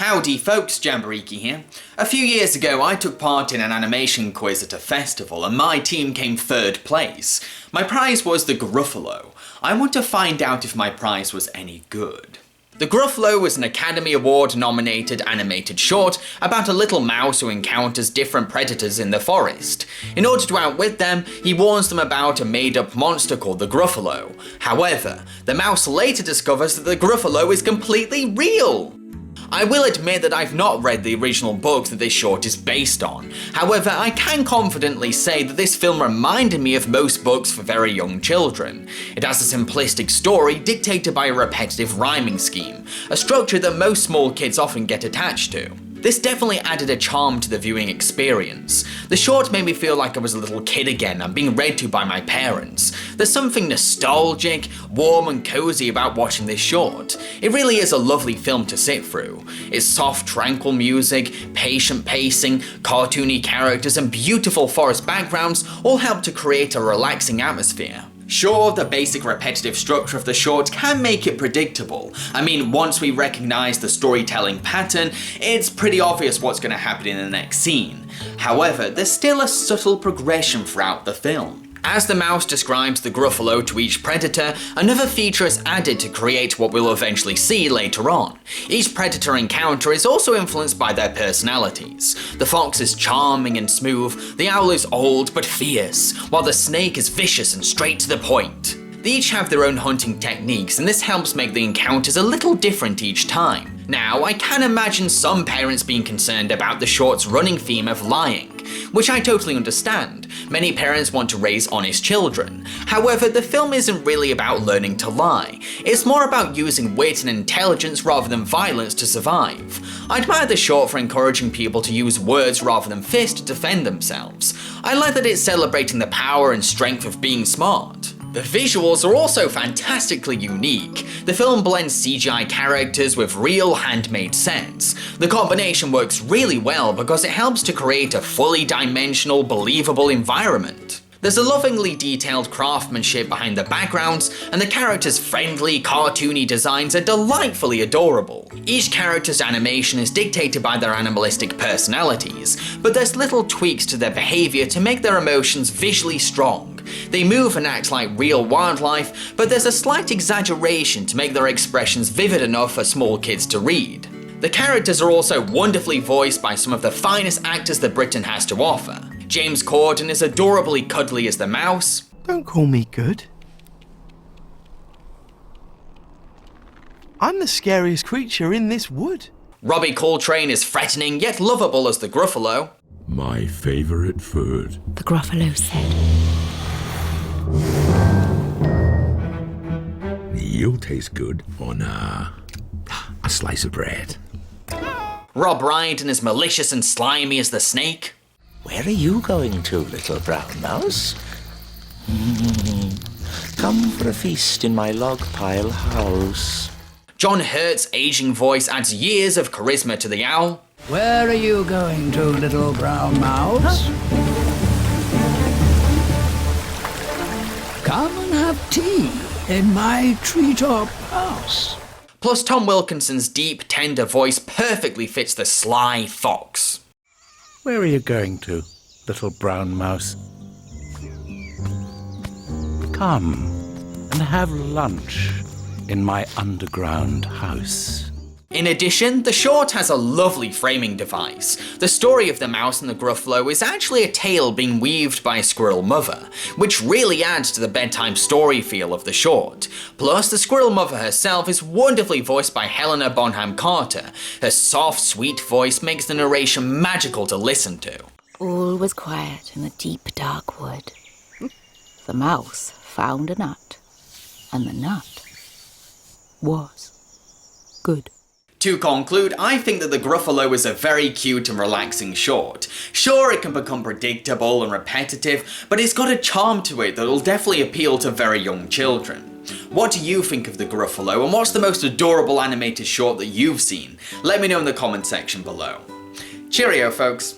Howdy folks, Jambareeqi here. A few years ago I took part in an animation quiz at a festival and my team came third place. My prize was the Gruffalo. I want to find out if my prize was any good. The Gruffalo was an Academy Award nominated animated short about a little mouse who encounters different predators in the forest. In order to outwit them, he warns them about a made-up monster called the Gruffalo. However, the mouse later discovers that the Gruffalo is completely real. I will admit that I've not read the original book that this short is based on. However, I can confidently say that this film reminded me of most books for very young children. It has a simplistic story dictated by a repetitive rhyming scheme, a structure that most small kids often get attached to. This definitely added a charm to the viewing experience. The short made me feel like I was a little kid again and being read to by my parents. There's something nostalgic, warm and cozy about watching this short. It really is a lovely film to sit through. Its soft, tranquil music, patient pacing, cartoony characters and beautiful forest backgrounds all help to create a relaxing atmosphere. Sure, the basic repetitive structure of the short can make it predictable. I mean, once we recognise the storytelling pattern, it's pretty obvious what's going to happen in the next scene. However, there's still a subtle progression throughout the film. As the mouse describes the Gruffalo to each predator, another feature is added to create what we'll eventually see later on. Each predator encounter is also influenced by their personalities. The fox is charming and smooth, the owl is old but fierce, while the snake is vicious and straight to the point. They each have their own hunting techniques, and this helps make the encounters a little different each time. Now, I can imagine some parents being concerned about the short's running theme of lying, which I totally understand. Many parents want to raise honest children. However, the film isn't really about learning to lie. It's more about using wit and intelligence rather than violence to survive. I admire the short for encouraging people to use words rather than fists to defend themselves. I like that it's celebrating the power and strength of being smart. The visuals are also fantastically unique. The film blends CGI characters with real handmade sets. The combination works really well because it helps to create a fully dimensional, believable environment. There's a lovingly detailed craftsmanship behind the backgrounds, and the characters' friendly, cartoony designs are delightfully adorable. Each character's animation is dictated by their animalistic personalities, but there's little tweaks to their behaviour to make their emotions visually strong. They move and act like real wildlife, but there's a slight exaggeration to make their expressions vivid enough for small kids to read. The characters are also wonderfully voiced by some of the finest actors that Britain has to offer. James Corden is adorably cuddly as the mouse. Don't call me good. I'm the scariest creature in this wood. Robbie Coltrane is threatening yet lovable as the Gruffalo. My favourite food. The Gruffalo said. You'll taste good on a slice of bread. Rob Brydon is malicious and slimy as the snake. Where are you going to, little brown mouse? Come for a feast in my log pile house. John Hurt's aging voice adds years of charisma to the owl. Where are you going to, little brown mouse? Come and have tea in my treetop house. Plus, Tom Wilkinson's deep, tender voice perfectly fits the sly fox. Where are you going to, little brown mouse? Come and have lunch in my underground house. In addition, the short has a lovely framing device. The story of the mouse and the Gruffalo is actually a tale being weaved by a squirrel mother, which really adds to the bedtime story feel of the short. Plus, the squirrel mother herself is wonderfully voiced by Helena Bonham Carter. Her soft, sweet voice makes the narration magical to listen to. All was quiet in the deep, dark wood. The mouse found a nut, and the nut was good. To conclude, I think that the Gruffalo is a very cute and relaxing short. Sure, it can become predictable and repetitive, but it's got a charm to it that will definitely appeal to very young children. What do you think of the Gruffalo, and what's the most adorable animated short that you've seen? Let me know in the comment section below. Cheerio, folks!